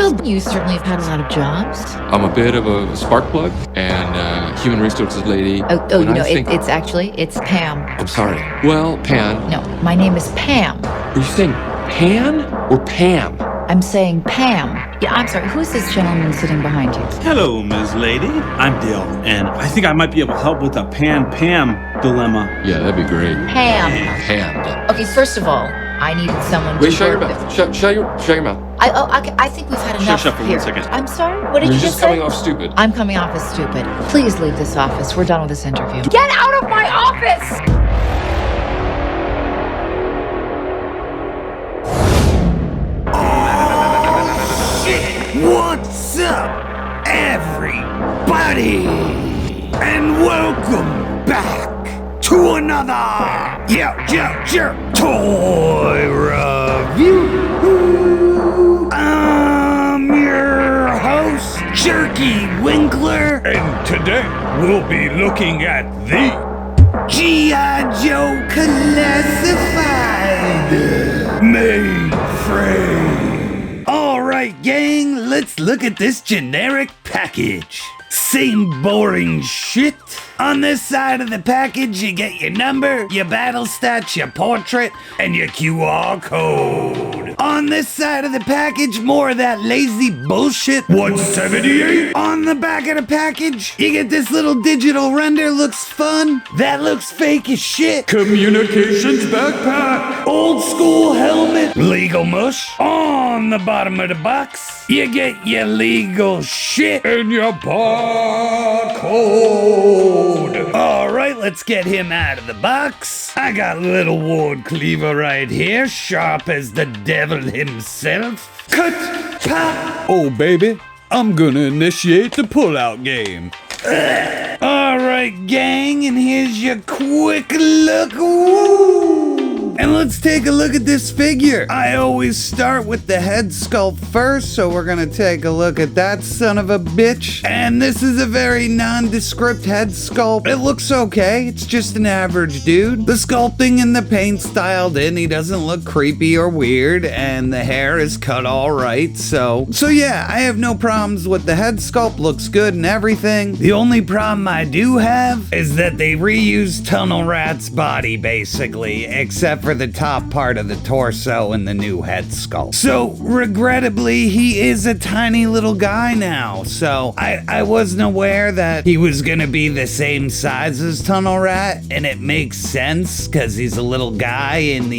Well, you certainly have had a lot of jobs. I'm a bit of a spark plug and human resources lady. It's Pam. I'm sorry. Well, Pan. No, my name is Pam. Are you saying Pan or Pam? I'm saying Pam. Yeah, I'm sorry. Who's this gentleman sitting behind you? Hello, Ms. Lady. I'm Dale, and I think I might be able to help with the Pan-Pam dilemma. Yeah, that'd be great. Pam. Pam. Okay, first of all, I needed someone Wait, to shut your work mouth. with. Shut your mouth. I think we've had enough Shut for here. 1 second. I'm sorry? What did You're you just say? coming off stupid. I'm coming off as stupid. Please leave this office. We're done with this interview. Get out of my office! What's up, everybody? And welcome back to another YoJoeJerk toy review. I'm your host, Jerky Winkler, and today we'll be looking at the G.I. Joe Classified Mainframe. Alright, gang, let's look at this generic package. Same boring shit. On this side of the package, you get your number, your battle stats, your portrait, and your QR code. On this side of the package, more of that lazy bullshit. 178. On the back of the package, you get this little digital render. Looks fun. That looks fake as shit. Communications backpack. Old school helmet. Legal mush. On the bottom of the box, you get your legal shit and your barcode. Alright, let's get him out of the box. I got little Ward Cleaver right here, sharp as the devil himself. Cut! Pop! Oh, baby, I'm gonna initiate the pullout game. Alright, gang, and here's your quick look. Woo! And let's take a look at this figure. I always start with the head sculpt first, so we're gonna take a look at that son of a bitch. And this is a very nondescript head sculpt. It looks okay, it's just an average dude. The sculpting and the paint styled in, he doesn't look creepy or weird, and the hair is cut all right, so yeah, I have no problems with the head sculpt, looks good and everything. The only problem I do have is that they reused Tunnel Rat's body, basically, except for the top part of the torso and the new head sculpt. So, regrettably, he is a tiny little guy now, so I wasn't aware that he was gonna be the same size as Tunnel Rat, and it makes sense, because he's a little guy and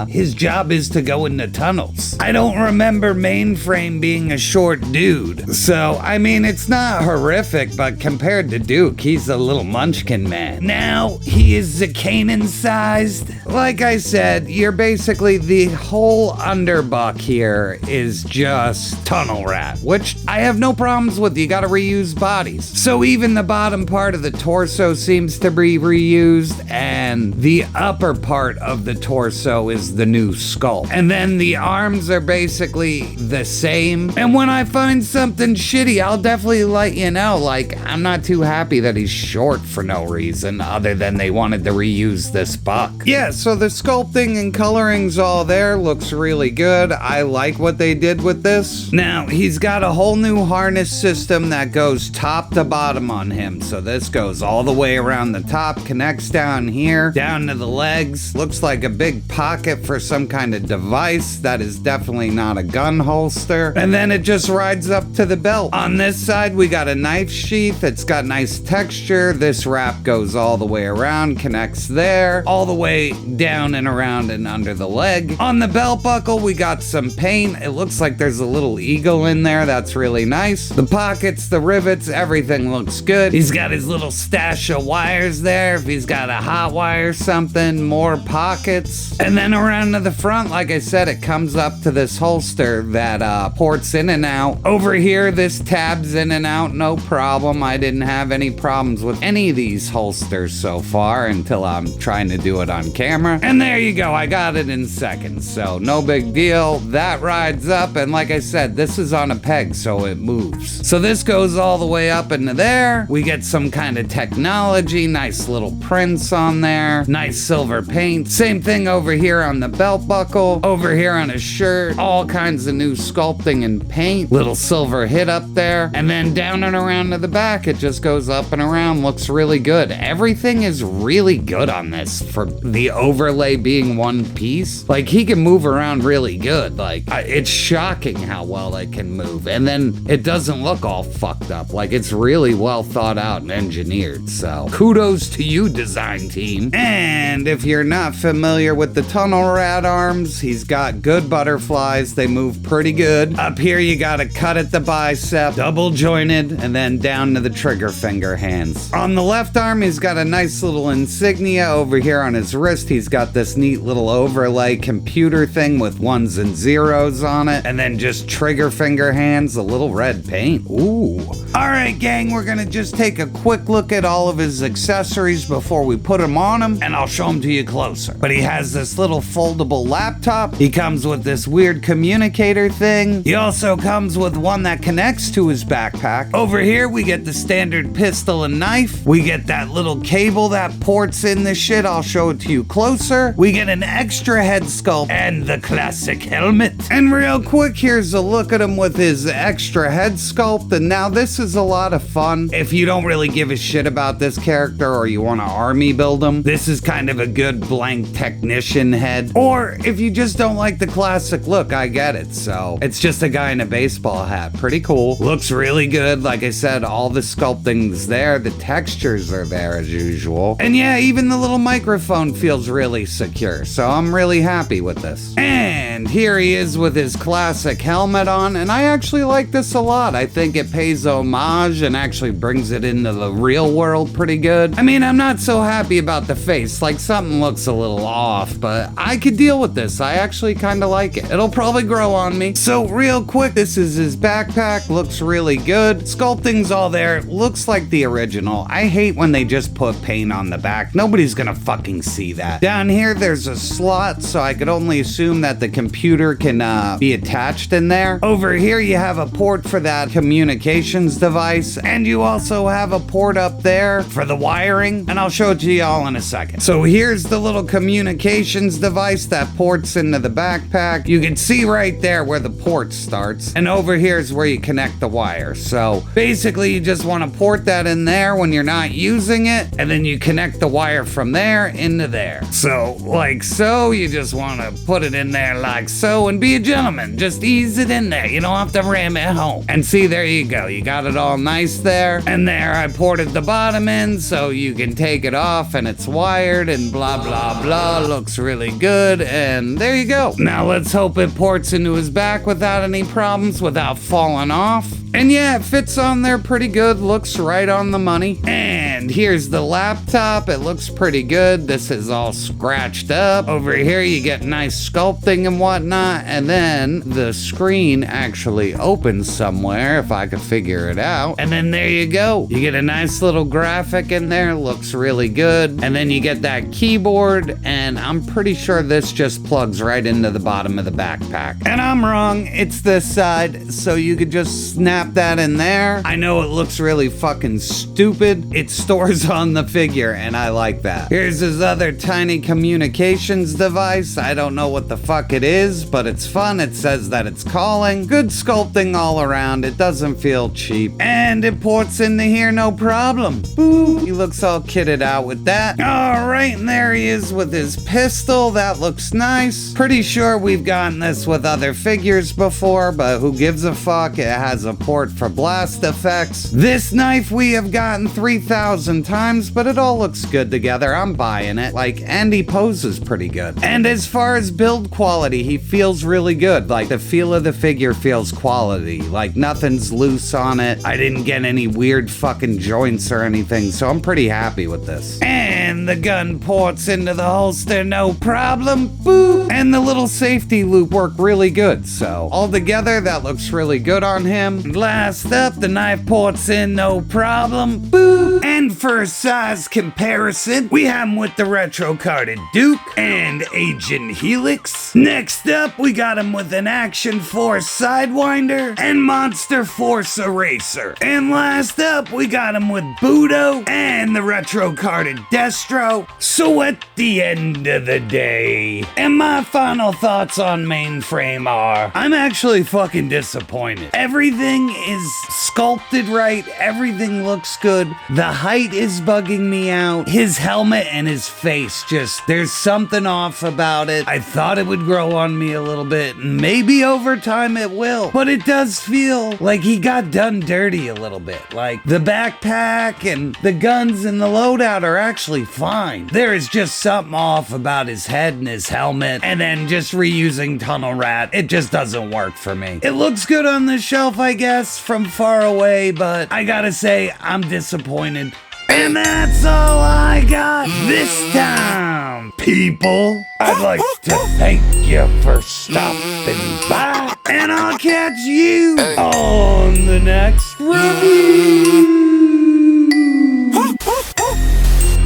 his job is to go into tunnels. I don't remember Mainframe being a short dude, so, I mean, it's not horrific, but compared to Duke, he's a little munchkin man. Now, he is Zakanan sized. Like I said, you're basically the whole underbuck here is just Tunnel Rat, which I have no problems with. You gotta reuse bodies. So even the bottom part of the torso seems to be reused, and the upper part of the torso is the new sculpt. And then the arms are basically the same. And when I find something shitty, I'll definitely let you know. Like, I'm not too happy that he's short for no reason other than they wanted to reuse this buck. Yeah, so the sculpting and coloring's all there, looks really good. I like what they did with this. Now, he's got a whole new harness system that goes top to bottom on him. So this goes all the way around the top, connects down here, down to the legs. Looks like a big pocket for some kind of device. That is definitely not a gun holster. And then it just rides up to the belt. On this side, we got a knife sheath. It's got nice texture. This wrap goes all the way around, connects there, all the way down and around and under the leg. On the belt buckle, we got some paint. It looks like there's a little eagle in there. That's really nice. The pockets, the rivets, everything looks good. He's got his little stash of wires there. If he's got a hot wire or something, more pockets. And then around to the front, like I said, it comes up to this holster that ports in and out. Over here, this tabs in and out, no problem. I didn't have any problems with any of these holsters so far until I'm trying to do it on camera. And there there you go. I got it in seconds, so no big deal. That rides up, and like I said, this is on a peg, so it moves. So this goes all the way up into there. We get some kind of technology, nice little prints on there, nice silver paint. Same thing over here on the belt buckle, over here on his shirt, all kinds of new sculpting and paint, little silver hit up there, and then down and around to the back, it just goes up and around, looks really good. Everything is really good on this for the overlay being one piece. Like, he can move around really good. Like, it's shocking how well it can move, and then it doesn't look all fucked up. Like, it's really well thought out and engineered, so kudos to you, design team. And if you're not familiar with the tunnel rat arms, he's got good butterflies. They move pretty good. Up here, you gotta cut at the bicep, double jointed, and then down to the trigger finger hands. On the left arm, he's got a nice little insignia. Over here on his wrist, he's got this neat little overlay computer thing with ones and zeros on it, and then just trigger finger hands, a little red paint. Ooh. All right, gang, we're gonna just take a quick look at all of his accessories before we put them on him, and I'll show them to you closer. But he has this little foldable laptop. He comes with this weird communicator thing. He also comes with one that connects to his backpack. Over here, we get the standard pistol and knife. We get that little cable that ports in this shit. I'll show it to you closer. We get an extra head sculpt and the classic helmet. And real quick, here's a look at him with his extra head sculpt. And now this is a lot of fun. If you don't really give a shit about this character or you want to army build him, this is kind of a good blank technician head. Or if you just don't like the classic look, I get it. So it's just a guy in a baseball hat. Pretty cool. Looks really good. Like I said, all the sculpting's there. The textures are there as usual. And yeah, even the little microphone feels really secure. So I'm really happy with this. And here he is with his classic helmet on. And I actually like this a lot. I think it pays homage and actually brings it into the real world pretty good. I mean, I'm not so happy about the face. Like, something looks a little off, but I could deal with this. I actually kind of like it. It'll probably grow on me. So real quick, this is his backpack. Looks really good. Sculpting's all there. Looks like the original. I hate when they just put paint on the back. Nobody's gonna fucking see that. Down here, there's a slot, so I could only assume that the computer can be attached in there. Over here, you have a port for that communications device, and you also have a port up there for the wiring, and I'll show it to you all in a second. So here's the little communications device that ports into the backpack. You can see right there where the port starts, and over here is where you connect the wire. So basically, you just want to port that in there when you're not using it, and then you connect the wire from there into there. So like so, you just want to put it in there like so, and be a gentleman. Just ease it in there. You don't have to ram it home. And see, there you go. You got it all nice there. And there, I ported the bottom in so you can take it off and it's wired and blah, blah, blah. Looks really good. And there you go. Now let's hope it ports into his back without any problems, without falling off. And yeah, it fits on there pretty good. Looks right on the money. And here's the laptop. It looks pretty good. This is all scratched up. Over here, you get nice sculpting and whatnot. And then the screen actually opens somewhere, if I could figure it out. And then there you go. You get a nice little graphic in there. Looks really good. And then you get that keyboard. And I'm pretty sure this just plugs right into the bottom of the backpack. And I'm wrong. It's this side. So you could just snap that in there. I know it looks really fucking stupid. It stores on the figure, and I like that. Here's his other tiny communications device. I don't know what the fuck it is, but it's fun. It says that it's calling. Good sculpting all around. It doesn't feel cheap. And it ports into here no problem. Boo! He looks all kitted out with that. All right, and there he is with his pistol. That looks nice. Pretty sure we've gotten this with other figures before, but who gives a fuck? It has a port for blast effects. This knife we have gotten 3,000 times, but it all looks good together. I'm buying it. Like, and he poses pretty good. And as far as build quality, he feels really good. Like, the feel of the figure feels quality. Like, nothing's loose on it. I didn't get any weird fucking joints or anything, so I'm pretty happy with this. And And the gun ports into the holster, no problem. Boop. And the little safety loop worked really good. So altogether, that looks really good on him. Last up, the knife ports in, no problem. Boop. And for size comparison, we have him with the retro-carded Duke and Agent Helix. Next up, we got him with an Action Force Sidewinder and Monster Force Eraser. And last up, we got him with Budo and the retro-carded Destro. So at the end of the day, and my final thoughts on Mainframe are, I'm actually fucking disappointed. Everything is sculpted right, everything looks good. The height is bugging me out. His helmet and his face, just, there's something off about it. I thought it would grow on me a little bit, and maybe over time it will. But it does feel like he got done dirty a little bit. Like, the backpack and the guns and the loadout are actually fine. There is just something off about his head and his helmet, and then just reusing Tunnel Rat. It just doesn't work for me. It looks good on the shelf, I guess, from far away, but I gotta say, I'm disappointed. And that's all I got this time, people. I'd like to thank you for stopping by, and I'll catch you on the next review.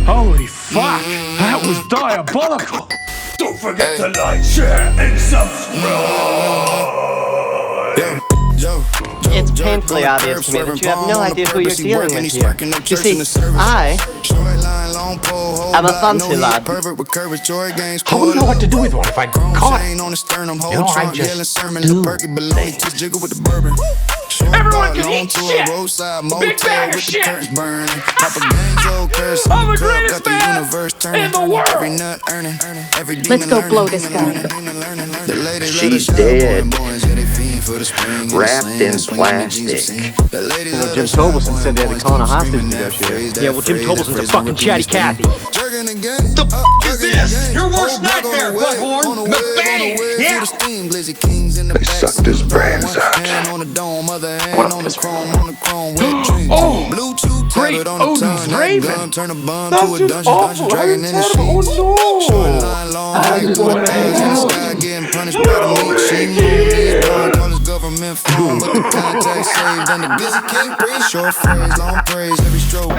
Holy fuck! That was diabolical! Don't forget to like, share, and subscribe. It's painfully obvious to me that you have no idea who you're dealing with here. You see, I am a fancy lad. I wouldn't know what to do with one if I caught it. I just do. Everyone can eat shit! Big bag of shit! I'm the greatest man in the world! Let's go blow this guy. She's dead, wrapped in plastic. Well, Jim Tobelson said they had to call in a hostage negotiator. Yeah, well, Jim Tobelson's a fucking chatty Cathy. The f*** is this? Your worst nightmare, Butthorn! McBang! Yeah! They sucked his brains out. Oh! Great Odin's Raven! That's just awful! Oh no! I just want to hang out. Government phone, but the contact saved, and the busy can't breathe. Short phrase, long praise, every stroke.